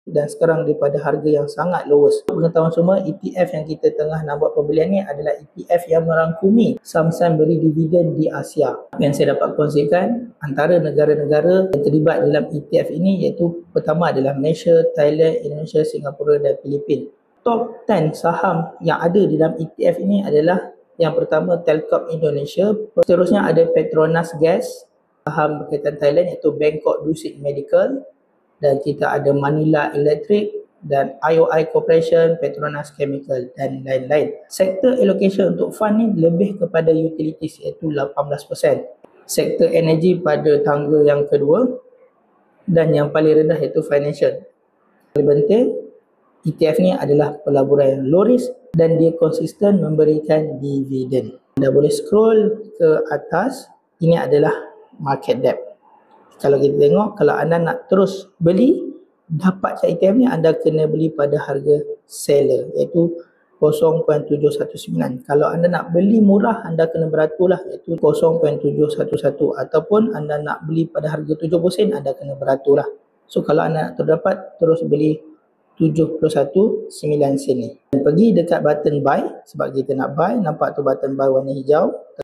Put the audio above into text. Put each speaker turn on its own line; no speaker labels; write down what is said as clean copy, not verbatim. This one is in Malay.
dan sekarang daripada harga yang sangat lowest. Pengetahuan semua, ETF yang kita tengah nak buat pembelian ni adalah ETF yang merangkumi saham-saham beri dividen di Asia. Yang saya dapat kongsikan antara negara-negara yang terlibat dalam ETF ini iaitu pertama adalah Malaysia, Thailand, Indonesia, Singapura dan Filipina. Top 10 saham yang ada di dalam ETF ini adalah yang pertama Telkom Indonesia, seterusnya ada Petronas Gas, saham berkaitan Thailand iaitu Bangkok Lucid Medical, dan kita ada Manila Electric dan IOI Corporation, Petronas Chemical dan lain-lain. Sektor allocation untuk fund ni lebih kepada utilities iaitu 18%. Sektor energi pada tangga yang kedua dan yang paling rendah iaitu financial. Paling penting, ETF ni adalah pelaburan yang low risk dan dia konsisten memberikan dividen. Anda boleh scroll ke atas, ini adalah market depth. Kalau kita tengok, kalau anda nak terus beli, dapat ETF ni anda kena beli pada harga seller iaitu 0.719. Kalau anda nak beli murah, anda kena beraturlah iaitu 0.711 ataupun anda nak beli pada harga 70 sen, anda kena beraturlah. So kalau anda nak terdapat, terus beli 71.9 sen ni. Dan pergi dekat button buy sebab kita nak buy, nampak tu button buy warna hijau.